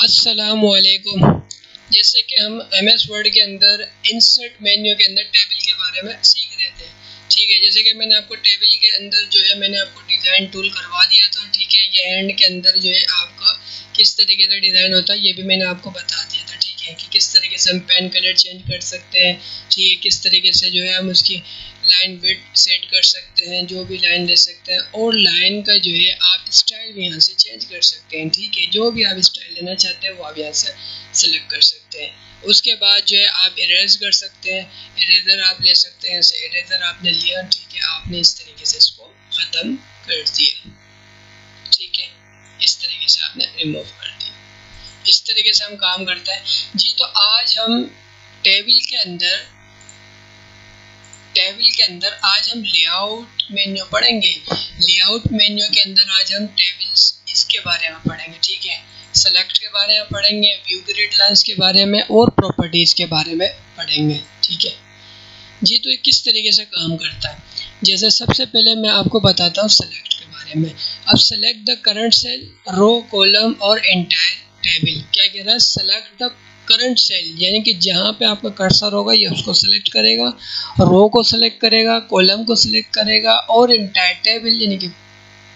अस्सलामुअलैकुम। जैसे कि हम MS वर्ड के अंदर इंसर्ट मेन्यू के अंदर टेबल के बारे में सीख रहे थे, ठीक है। जैसे कि मैंने आपको टेबल के अंदर जो है मैंने आपको डिज़ाइन टूल करवा दिया था, ठीक है। ये एंड के अंदर जो है आपका किस तरीके से डिज़ाइन होता है ये भी मैंने आपको बता दिया था, ठीक है, कि किस तरीके से हम पेन कलर चेंज कर सकते हैं, ठीक है, किस तरीके से जो है हम उसकी लाइन विड्थ सेट कर सकते हैं, जो भी लाइन ले सकते हैं, और लाइन का जो है आप स्टाइल भी यहाँ से चेंज कर सकते हैं, ठीक है। जो भी आप स्टाइल लेना चाहते हैं वो आप यहाँ से सेलेक्ट कर सकते हैं। उसके बाद जो है आप इरेज कर सकते हैं, इरेजर आप ले सकते हैं, ऐसे इरेजर आपने लिया, ठीक है, आपने इस तरीके से इसको ख़त्म कर दिया, ठीक है, इस तरीके से आपने रिमूव कर दिया। इस तरीके से हम काम करते हैं जी। तो आज हम टेबल के अंदर आज हम लेआउट मेन्यू पढ़ेंगे। लेआउट मेन्यू के अंदर आज हम टेबल्स इसके बारे में पढ़ेंगे, ठीक है। सेलेक्ट के बारे में पढ़ेंगे, व्यू ग्रिड लाइंस के बारे में और प्रॉपर्टीज के बारे में पढ़ेंगे, ठीक है जी। तो ये किस तरीके से काम करता है, जैसे सबसे पहले मैं आपको बताता हूँ सेलेक्ट के बारे में। अब select the current cell, row, column और एंटायर टेबल। क्या कह रहा है? सेलेक्ट द करंट सेल, यानी कि जहाँ पे आपका कर्सर होगा ये उसको सेलेक्ट करेगा, रो को सेलेक्ट करेगा, कॉलम को सेलेक्ट करेगा, और एंटायर टेबल यानी कि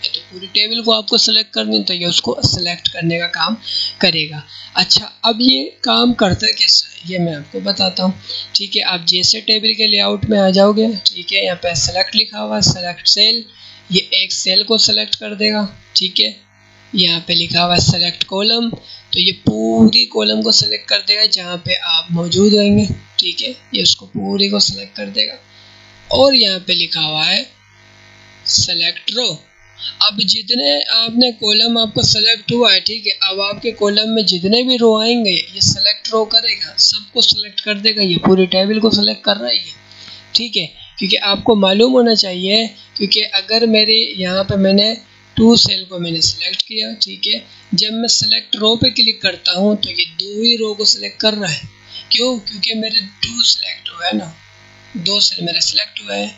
तो पूरी टेबल को आपको सेलेक्ट करनी, तो ये उसको सेलेक्ट करने का काम करेगा। अच्छा, अब ये काम करता है कैसा है ये मैं आपको बताता हूँ, ठीक है। आप जैसे टेबल के लेआउट में आ जाओगे, ठीक है, यहाँ पे सेलेक्ट लिखा हुआ है, सेलेक्ट सेल, ये एक सेल को सेलेक्ट कर देगा, ठीक है। यहाँ पे लिखा हुआ है सेलेक्ट कॉलम, तो ये पूरी कॉलम को सेलेक्ट कर देगा जहाँ पे आप मौजूद होंगे, ठीक है, ये उसको पूरी को सेलेक्ट कर देगा। और यहाँ पे लिखा हुआ है सेलेक्ट रो। अब जितने आपने कॉलम आपको सेलेक्ट हुआ है, ठीक है, अब आपके कॉलम में जितने भी रो आएंगे ये सेलेक्ट रो करेगा, सबको सेलेक्ट कर देगा, ये पूरी टेबल को सेलेक्ट कर रही है, ठीक है। क्योंकि आपको मालूम होना चाहिए, क्योंकि अगर मेरे यहाँ पे मैंने 2 सेल को मैंने सेलेक्ट किया, ठीक है, जब मैं सेलेक्ट रो पे क्लिक करता हूँ तो ये 2 ही रो को सेलेक्ट कर रहा है। क्यों? क्योंकि मेरे 2 सेलेक्ट हुआ है ना, 2 सेल मेरा सेलेक्ट हुआ है।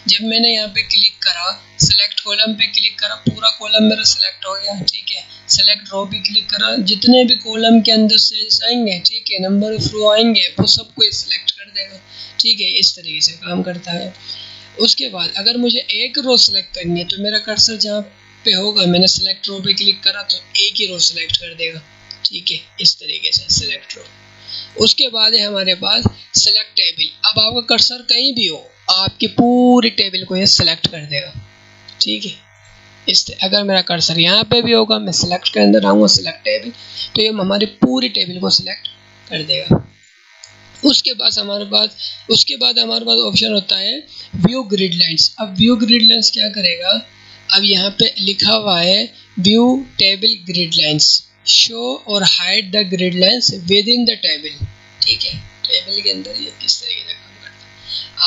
जब मैंने यहाँ पे क्लिक करा, सेलेक्ट कॉलम पे क्लिक करा, पूरा कॉलम मेरा सेलेक्ट हो गया, ठीक है। सेलेक्ट रो पे क्लिक करा, जितने भी कॉलम के अंदर सेल्स आएंगे, ठीक है, नंबर ऑफ रो आएंगे, वो सबको सेलेक्ट कर देगा, ठीक है। इस तरीके से काम करता है। उसके बाद अगर मुझे एक रो सेलेक्ट करनी है तो मेरा कर्सर जहाँ पे होगा, मैंने सेलेक्ट रो पे क्लिक करा तो एक ही रो सेलेक्ट कर देगा, ठीक है, इस तरीके से सेलेक्ट रो। उसके बाद है हमारे पास सेलेक्ट टेबल। अब आपका कर्सर कहीं भी हो, आपकी पूरी टेबल को ये सेलेक्ट कर देगा, ठीक है। अगर मेरा कर्सर यहाँ पे भी होगा, मैं सेलेक्ट के अंदर आऊँगा, सेलेक्ट टेबल, तो ये हमारी पूरी टेबल को सेलेक्ट कर देगा। उसके बाद हमारे पास ऑप्शन होता है व्यू ग्रिड लाइंस। अब व्यू ग्रिड लाइंस क्या करेगा? अब यहाँ पे लिखा हुआ है view table grid lines, show or hide the grid lines within the table, ठीक है। टेबल के अंदर ये किस तरीके से काम करता है?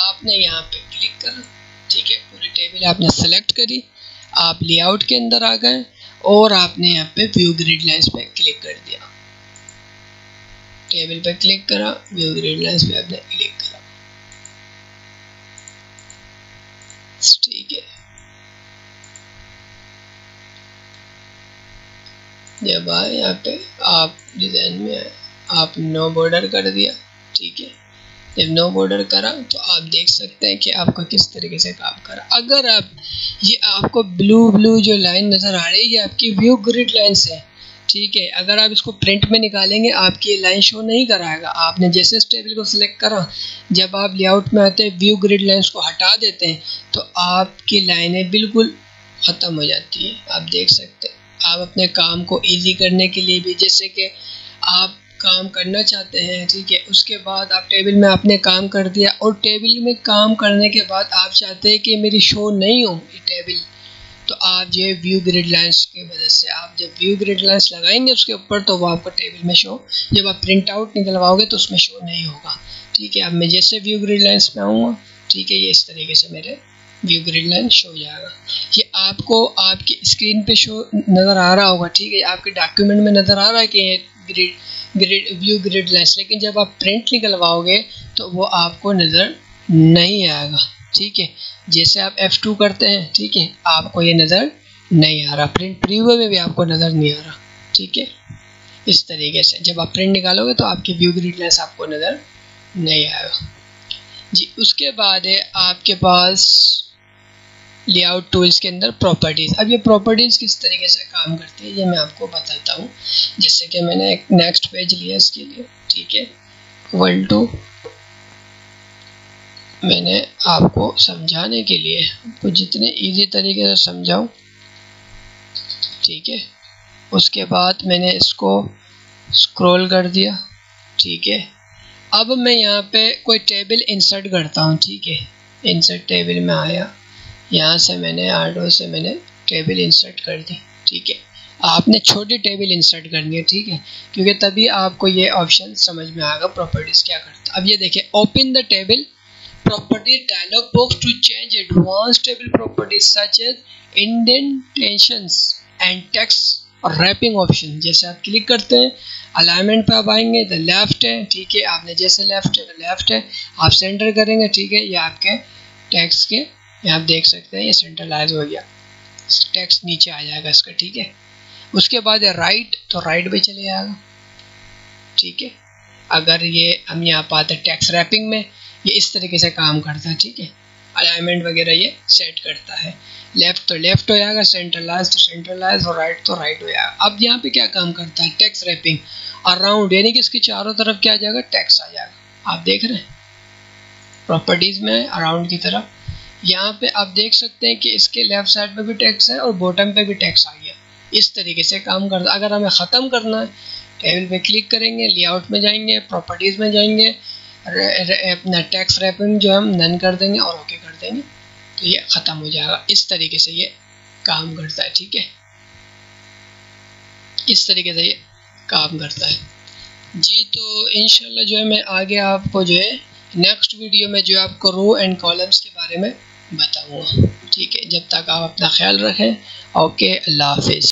आपने यहाँ पे क्लिक करा, ठीक है, पूरी टेबल आपने सेलेक्ट करी, आप लेआउट के अंदर आ गए और आपने यहाँ पे व्यू ग्रिड लाइंस पे क्लिक कर दिया, टेबल पे क्लिक करा, व्यू ग्रिड लाइंस पे आपने क्लिक करा, ठीक है। जब आए यहाँ पे आप डिजाइन में आए, आप नो बॉर्डर कर दिया, ठीक है। जब नो बॉर्डर करा तो आप देख सकते हैं कि आपका किस तरीके से काम करा। अगर आप ये आपको ब्लू जो लाइन नजर आ रही है ये आपकी व्यू ग्रिड लाइंस है, ठीक है। अगर आप इसको प्रिंट में निकालेंगे आपकी लाइन शो नहीं कराएगा। आपने जैसे इस टेबल को सिलेक्ट करा, जब आप लेआउट में आते हैं व्यू ग्रिड लाइंस को हटा देते हैं तो आपकी लाइनें बिल्कुल ख़त्म हो जाती है। आप देख सकते हैं, आप अपने काम को इजी करने के लिए भी, जैसे कि आप काम करना चाहते हैं, ठीक है, उसके बाद आप टेबल में आपने काम कर दिया और टेबल में काम करने के बाद आप चाहते हैं कि मेरी शो नहीं हो ये टेबल, तो आप जो व्यू ग्रिड लाइंस की वजह से आप जब व्यू ग्रिड लाइंस लगाएंगे उसके ऊपर तो वो आपको टेबल में शो, जब आप प्रिंट आउट निकलवाओगे तो उसमें शो नहीं होगा, ठीक है। अब मैं जैसे व्यू ग्रिड लाइंस में आऊँगा, ठीक है, ये इस तरीके से मेरे व्यू ग्रिड लाइन शो हो जाएगा। ये आपको आपकी स्क्रीन पे शो नज़र आ रहा होगा, ठीक है, आपके डॉक्यूमेंट में नज़र आ रहा है कि व्यू ग्रिड लाइंस, लेकिन जब आप प्रिंट निकलवाओगे तो वो आपको नज़र नहीं आएगा, ठीक है। जैसे आप F2 करते हैं, ठीक है, आपको ये नज़र नहीं आ रहा, प्रिंट प्रीव्यू में भी आपको नज़र नहीं आ रहा, ठीक है। इस तरीके से जब आप प्रिंट निकालोगे तो आपकी व्यू ग्रिड लाइंस आपको नज़र नहीं आएगा जी। उसके बाद है आपके पास लेआउट टूल्स के अंदर प्रॉपर्टीज़। अब ये प्रॉपर्टीज़ किस तरीके से काम करती है ये मैं आपको बताता हूँ। जैसे कि मैंने एक नेक्स्ट पेज लिया इसके लिए, ठीक है, इक्वल टू, मैंने आपको समझाने के लिए आपको जितने इजी तरीके से समझाऊँ, ठीक है। उसके बाद मैंने इसको स्क्रॉल कर दिया, ठीक है। अब मैं यहाँ पे कोई टेबल इंसर्ट करता हूँ, ठीक है। इंसर्ट टेबल में आया, यहाँ से मैंने आर्डो से मैंने टेबल इंसर्ट कर दी, ठीक है। आपने छोटी टेबल इंसर्ट करनी है, ठीक है, क्योंकि तभी आपको ये ऑप्शन समझ में आएगा प्रॉपर्टीज़ क्या करता है। अब ये देखिए, open the table property dialog box to change advance table properties such as indentations and text wrapping option. जैसे आप क्लिक करते हैं, अलाइनमेंट पे आप आएंगे तो लेफ्ट है, ठीक है। आपने जैसे लेफ्ट है तो लेफ्ट है, आप सेंटर करेंगे, ठीक है। ये आपके टेक्स्ट के, आप देख सकते हैं ये सेंट्रलाइज हो गया, टेक्स्ट नीचे आ जाएगा इसका, ठीक है। उसके बाद राइट, तो राइट पे चले जाएगा, ठीक है। अगर ये हम यहाँ पर आते हैं टेक्स्ट रैपिंग में, ये इस तरीके से काम करता है, ठीक है। अलाइनमेंट वगैरह ये सेट करता है। लेफ्ट तो लेफ्ट हो जाएगा, सेंट्रलाइज तो सेंट्रलाइज, और राइट तो राइट हो जाएगा। अब यहाँ पे क्या काम करता है, टेक्स्ट रैपिंग अराउंड, यानी कि इसके चारों तरफ क्या आ जाएगा, टेक्स्ट आ जाएगा। आप देख रहे हैं प्रॉपर्टीज में अराउंड की तरफ, यहाँ पे आप देख सकते हैं कि इसके लेफ्ट साइड पे भी टेक्स्ट है और बॉटम पे भी टेक्स्ट आ गया। इस तरीके से काम करता है। अगर हमें ख़त्म करना है, टेबल पे क्लिक करेंगे, लेआउट में जाएंगे, प्रॉपर्टीज़ में जाएंगे, अपना टेक्स्ट रैपिंग जो हम नन कर देंगे और ओके कर देंगे तो ये ख़त्म हो जाएगा। इस तरीके से ये काम करता है, ठीक है। इस तरीके से ये काम करता है जी। तो इंशाल्लाह जो है मैं आगे आपको जो है नेक्स्ट वीडियो में जो आपको रो एंड कॉलम्स के बारे में बताऊंगा, ठीक है। जब तक आप अपना ख्याल रखें, ओके, अल्लाह हाफिज़।